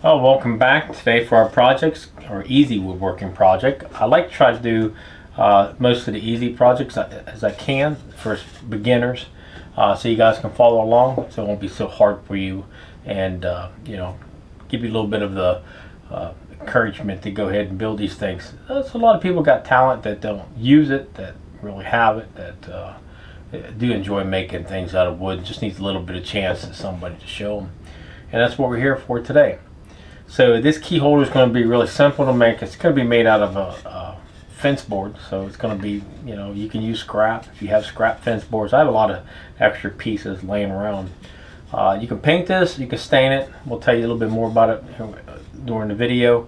Oh, welcome back. Today for our projects, or easy woodworking project. I like to try to do most of the easy projects as I can for beginners, so you guys can follow along, so it won't be so hard for you, and give you a little bit of the encouragement to go ahead and build these things. There's a lot of people got talent that don't use it, that really have it, that do enjoy making things out of wood. Just needs a little bit of chance to somebody to show them, and that's what we're here for today. So this key holder is going to be really simple to make. It's going to be made out of a fence board, so it's going to be, you can use scrap if you have scrap fence boards. I have a lot of extra pieces laying around. You can paint this, you can stain it. We'll tell you a little bit more about it during the video,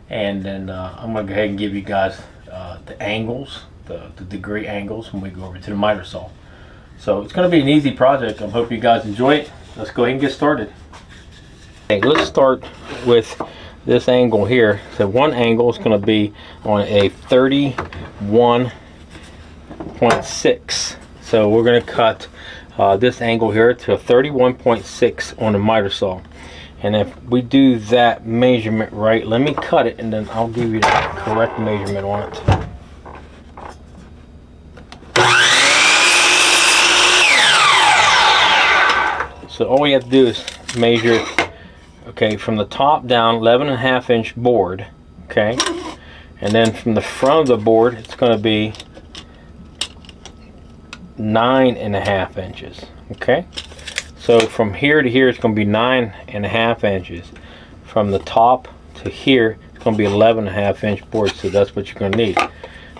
and then I'm going to go ahead and give you guys the angles, the degree angles when we go over to the miter saw. So it's going to be an easy project. I hope you guys enjoy it. Let's go ahead and get started. Okay, let's start with this angle here. So one angle is going to be on a 31.6. So we're going to cut this angle here to a 31.6 on the miter saw. And if we do that measurement right, let me cut it and then I'll give you the correct measurement on it. So all you have to do is measure, okay, from the top down, 11.5 inch board, okay, and then from the front of the board it's going to be 9.5 inches, okay. So from here to here it's going to be 9.5 inches. From the top to here it's going to be 11.5 inch board, so that's what you're going to need.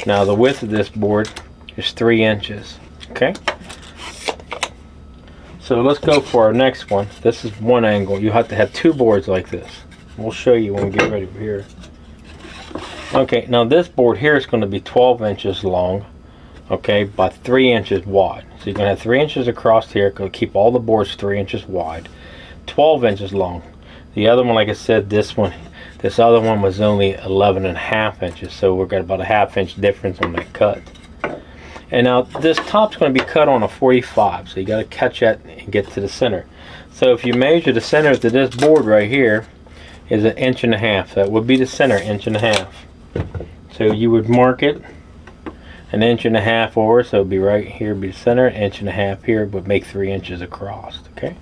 Now the width of this board is 3 inches, okay. So let's go for our next one. This is one angle. You have to have two boards like this. We'll show you when we get ready for here. Okay, now this board here is going to be 12 inches long, okay, by 3 inches wide. So you're going to have 3 inches across here. Going to keep all the boards 3 inches wide, 12 inches long. The other one, like I said, this other one was only 11.5 inches. So we've got about a ½ inch difference on that cut. And now this top's going to be cut on a 45, so you got to catch that and get to the center. So if you measure the center to this board right here is 1.5 inches. That would be the center, 1.5 inches. So you would mark it 1.5 inches over, so it'd be right here, be the center, 1.5 inches here, but make 3 inches across. Okay.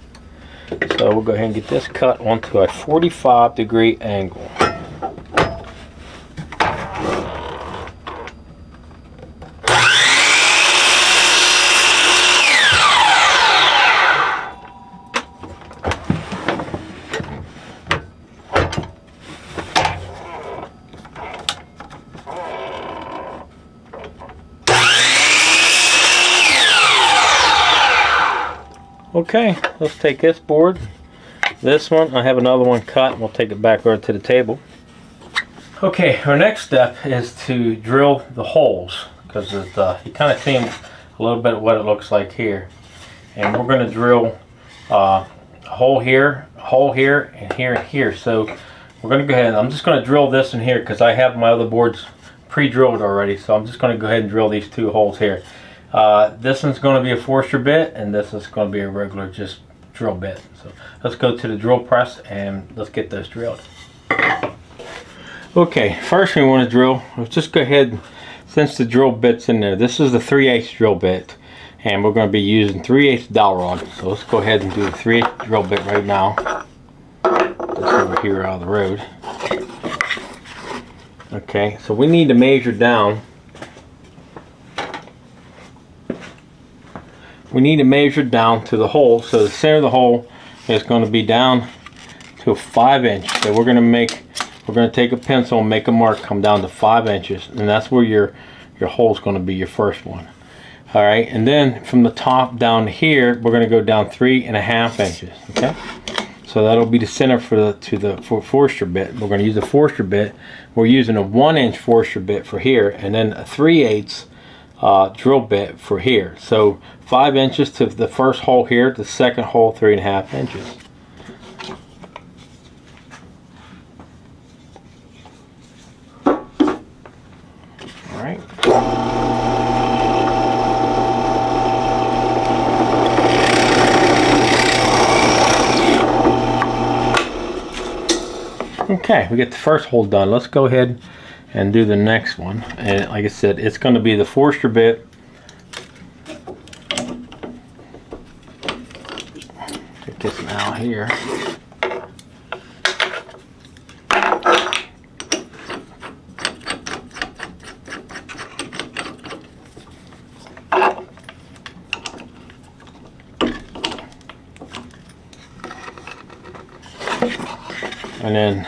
So we'll go ahead and get this cut onto a 45-degree angle. Okay, let's take this board, this one, I have another one cut, and we'll take it back over to the table. Okay, our next step is to drill the holes, because you kind of see a little bit of what it looks like here. And we're going to drill a hole here, and here, and here. So we're going to go ahead, I'm just going to drill this in here because I have my other boards pre-drilled already. So I'm just going to go ahead and drill these two holes here. This one's going to be a Forster bit, and this is going to be a regular just drill bit. So let's go to the drill press and let's get those drilled. Okay, first we want to drill, let's just go ahead, since the drill bit's in there, this is the 3/8 drill bit, and we're going to be using 3/8 dowel rod. So let's go ahead and do the 3/8 drill bit right now. This over here out of the road. Okay, so we need to measure down. We need to measure down to the hole, so the center of the hole is going to be down to a 5 inch. So we're going to take a pencil and make a mark, come down to 5 inches, and that's where your hole is going to be, your first one. All right, and then from the top down here, we're going to go down 3.5 inches. Okay, so that'll be the center for Forster bit. We're going to use a Forster bit. We're using a 1 inch Forster bit for here, and then a 3/8 drill bit for here. So 5 inches to the first hole here, the second hole 3.5 inches. All right. Okay, we get the first hole done. Let's go ahead and do the next one. And like I said, it's going to be the Forster bit. Get this out here. And then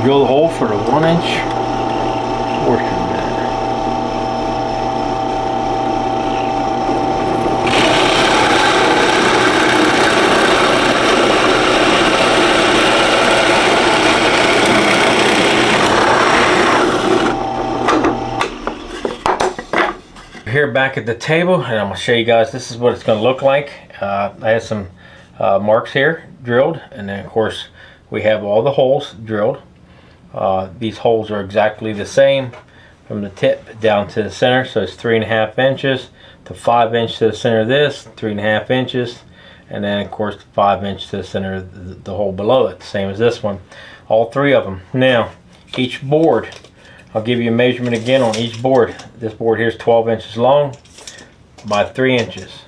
drill the hole for the 1-inch Forster bit. Here back at the table, and I'm going to show you guys, this is what it's going to look like. I had some marks here drilled, and then of course we have all the holes drilled. These holes are exactly the same from the tip down to the center, so it's 3.5 inches to 5 inches to the center of this, 3.5 inches, and then of course 5 inches to the center of the hole below it, same as this one. All three of them. Now each board, I'll give you a measurement again on each board. This board here is 12 inches long by 3 inches.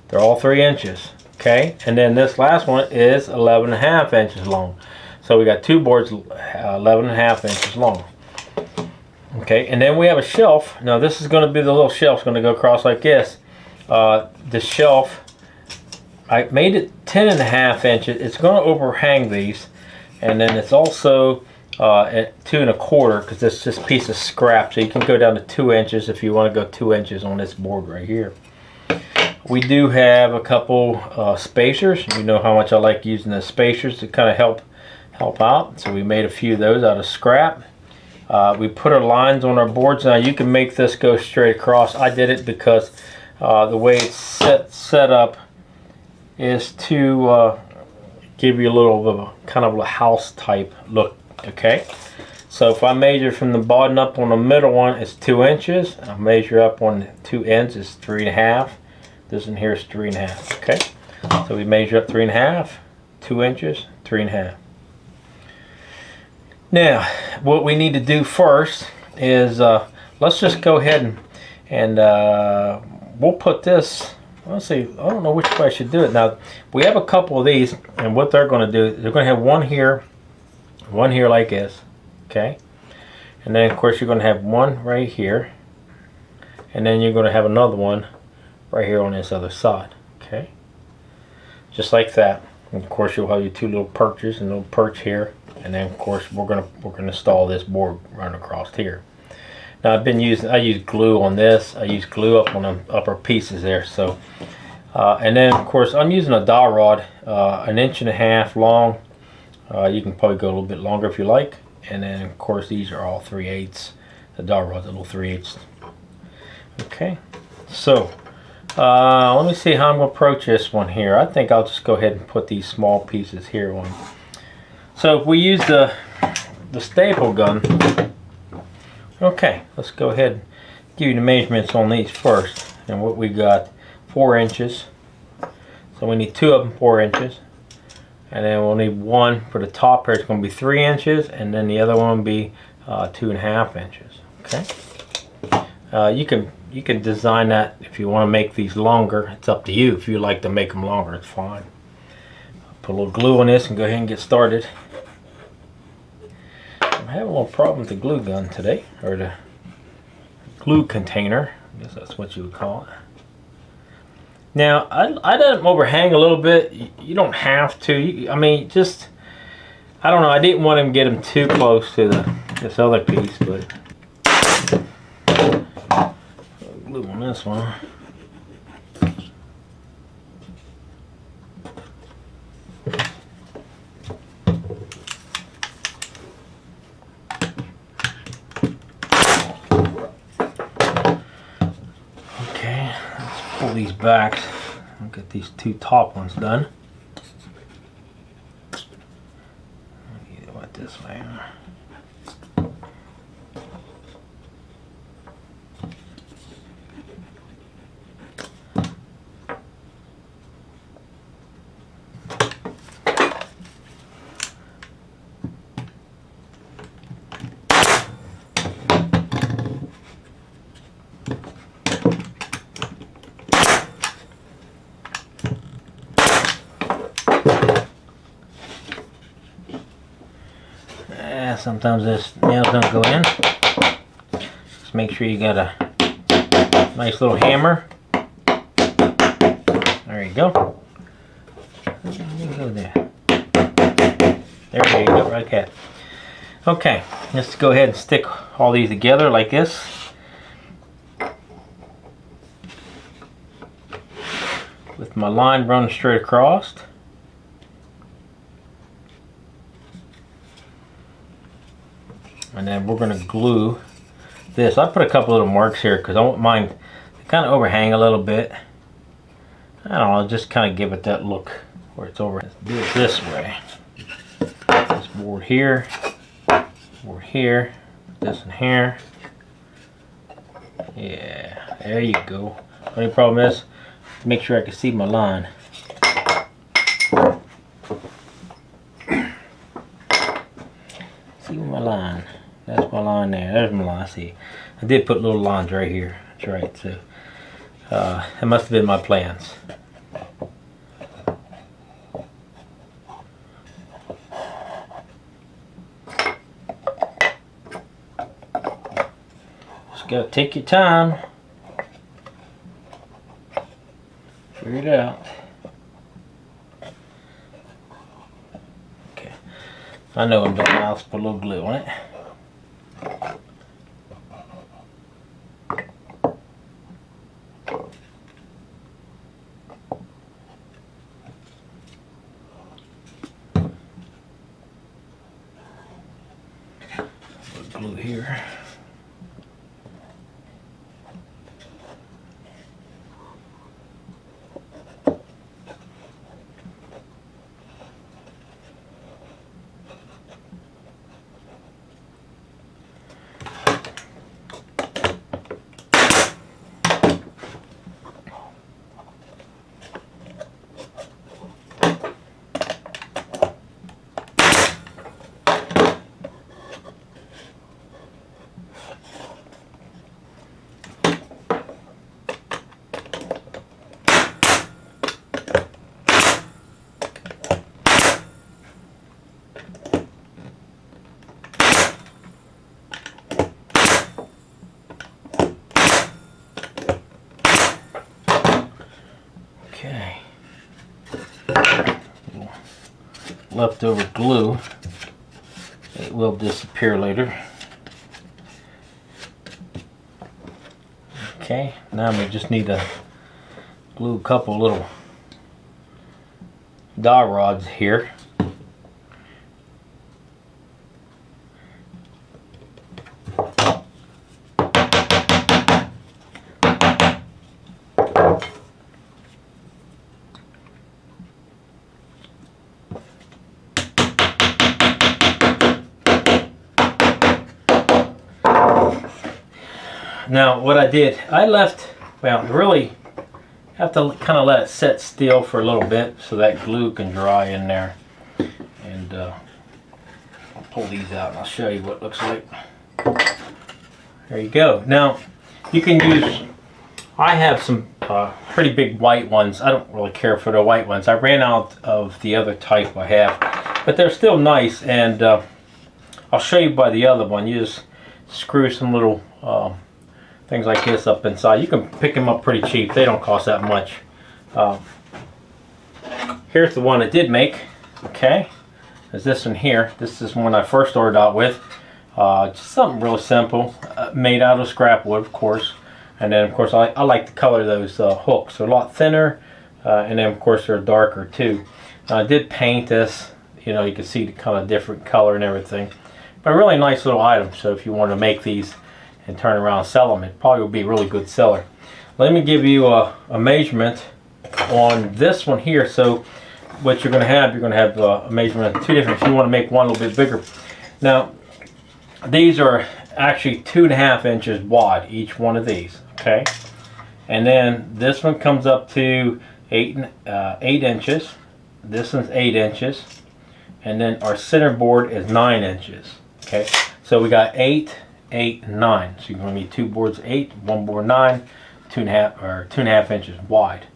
They're all 3 inches. Okay, and then this last one is 11.5 inches long. So we got two boards 11.5 inches long. Okay, and then we have a shelf. Now this is going to be the little shelf. Going to go across like this. The shelf, I made it 10.5 inches. It's going to overhang these, and then it's also at 2.25 because it's just a piece of scrap. So you can go down to 2 inches if you want to go 2 inches on this board right here. We do have a couple spacers. You know how much I like using the spacers to kind of help out. So we made a few of those out of scrap. We put our lines on our boards. Now you can make this go straight across. I did it because the way it's set up is to give you a little bit of a kind of a house type look. Okay, so if I measure from the bottom up on the middle one, it's 2 inches. I measure up on 2 ends, it's 3.5. This in here is 3.5. Okay, so we measure up 3.5, 2 inches, 3.5. Now, what we need to do first is let's just go ahead and we'll put this. Let's see. I don't know which way I should do it. Now, we have a couple of these, and what they're going to do, they're going to have one here like this. Okay, and then of course you're going to have one right here, and then you're going to have another one right here on this other side. Okay, just like that. And of course you'll have your two little perches and little perch here, and then of course we're gonna install this board right across here. Now I use glue on this. I use glue up on the upper pieces there. So and then of course I'm using a dowel rod, 1.5 inches long. You can probably go a little bit longer if you like. And then of course these are all 3/8. The dowel rod's a little 3/8. Okay, so let me see how I'm going to approach this one here. I think I'll just go ahead and put these small pieces here on. So if we use the staple gun, okay, let's go ahead and give you the measurements on these first. And what we got, 4 inches. So we need two of them 4 inches. And then we'll need one for the top here. It's going to be 3 inches, and then the other one will be 2.5 inches. Okay. You can design that if you want to make these longer. It's up to you. If you like to make them longer, it's fine. Put a little glue on this and go ahead and get started. I'm having a little problem with the glue gun today, or the glue container. I guess that's what you would call it. Now, I let them overhang a little bit. You don't have to. I mean, just, I don't know. I didn't want to get them too close to this other piece, but glue on this one. Okay, let's pull these back. I'll get these two top ones done. Get it this way. Yeah, sometimes this nails don't go in. Just make sure you got a nice little hammer. There you go. Go there. There you go. Okay. Okay. Let's go ahead and stick all these together like this. With my line running straight across. And then we're going to glue this. I put a couple little marks here because I want mine to kind of overhang a little bit. I don't know, just kind of give it that look where it's over. Let's do it this way. This board here, this in here. Yeah, there you go. Only problem is, make sure I can see my line. See my line. That's my line there. There's my line. See, I did put little lines right here. That's right. So it must have been my plans. Just gotta take your time. Figure it out. Okay. I know I'm done now. Let's put a little glue on it. Glue here. Okay. Leftover glue. It will disappear later. Okay, now we just need to glue a couple little dowel rods here. Now what I did, I left, well, really have to kind of let it set still for a little bit so that glue can dry in there. And I'll pull these out and I'll show you what it looks like. There you go. Now you can use, I have some pretty big white ones. I don't really care for the white ones. I ran out of the other type I have, but they're still nice. And I'll show you by the other one. You just screw some little things like this up inside. You can pick them up pretty cheap. They don't cost that much. Here's the one I did make. Okay, is this one here. This is one I first started out with. Just something real simple, made out of scrap wood, of course. And then, of course, I like the color of those hooks. They're a lot thinner, and then, of course, they're darker too. Now, I did paint this. You know, you can see the kind of different color and everything. But a really nice little item. So if you want to make these and turn around and sell them, it probably would be a really good seller. Let me give you a measurement on this one here. So what you're going to have a measurement of two different. If you want to make one a little bit bigger. Now these are actually 2.5 inches wide, each one of these. Okay, and then this one comes up to 8 inches. This one's 8 inches, and then our center board is 9 inches. Okay, so we got 8, 8, and 9. So you're going to need two boards 8, one board 9, 2.5 inches wide.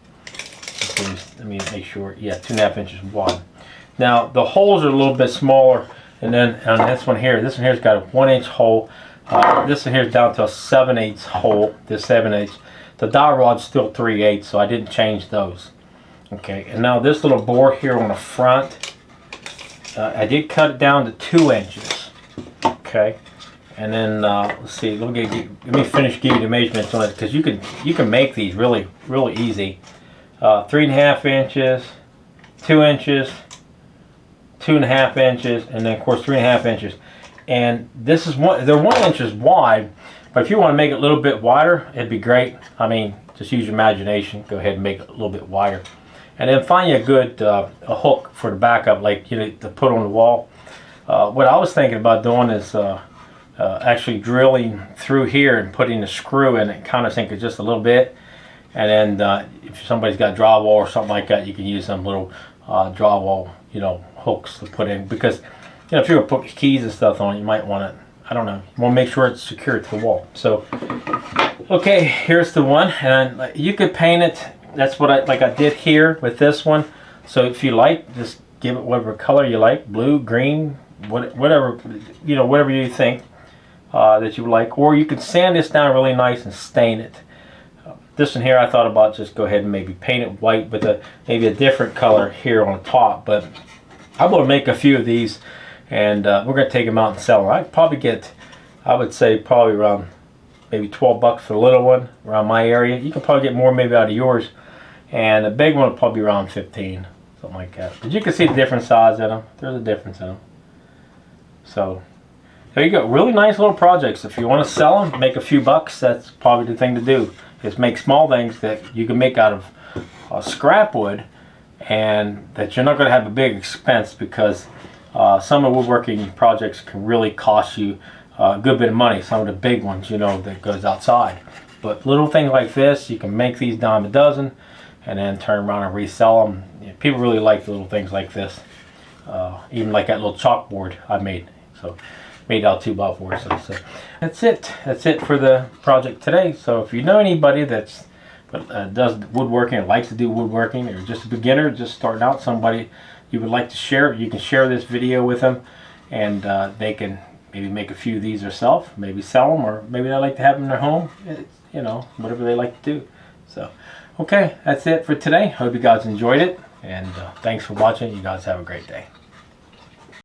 Let me make sure. Yeah, 2.5 inches wide. Now the holes are a little bit smaller And then on this one here's got a 1-inch hole. This one here's down to a 7/8 hole. This 7/8. The dowel rod's still 3/8, so I didn't change those. Okay, and now this little bore here on the front, I did cut it down to 2 inches. Okay, and then let's see. Let me finish giving you the measurements on it, because you can make these really easy. 3.5 inches, 2 inches, 2.5 inches, and then of course 3.5 inches. And this is they're 1 inches wide, but if you want to make it a little bit wider, it'd be great. I mean, just use your imagination. Go ahead and make it a little bit wider, and then find you a good a hook for the backup, like to put on the wall. What I was thinking about doing is actually drilling through here and putting a screw in it, kind of sink it just a little bit, and then if somebody's got drywall or something like that, you can use some little drywall, hooks to put in, because if you're gonna put keys and stuff on it, you might want to, I don't know, you want to make sure it's secured to the wall. So, okay, here's the one, and you could paint it. That's what I did here with this one. So if you like, just give it whatever color you like, blue, green, whatever, whatever you think that you like. Or you could sand this down really nice and stain it. This one here, I thought about just go ahead and maybe paint it white with maybe a different color here on the top. But I'm going to make a few of these, and we're going to take them out and sell them. I'd probably get, I would say probably around maybe $12 for the little one around my area. You can probably get more maybe out of yours, and the big one will probably be around 15, something like that. But you can see the different size in them. There's a difference in them. So there you go. Really nice little projects. If you want to sell them, make a few bucks, that's probably the thing to do. Is make small things that you can make out of scrap wood, and that you're not going to have a big expense, because some of the woodworking projects can really cost you a good bit of money. Some of the big ones, that goes outside. But little things like this, you can make these dime a dozen, and then turn around and resell them. People really like little things like this. Even like that little chalkboard I made. So made out 2x4. So that's it. That's it for the project today. So if you know anybody that's does woodworking or likes to do woodworking, or just a beginner, just starting out, somebody you would like to share, you can share this video with them, and they can maybe make a few of these themselves, maybe sell them, or maybe they like to have them in their home. Whatever they like to do. So okay, that's it for today. Hope you guys enjoyed it, and thanks for watching. You guys have a great day.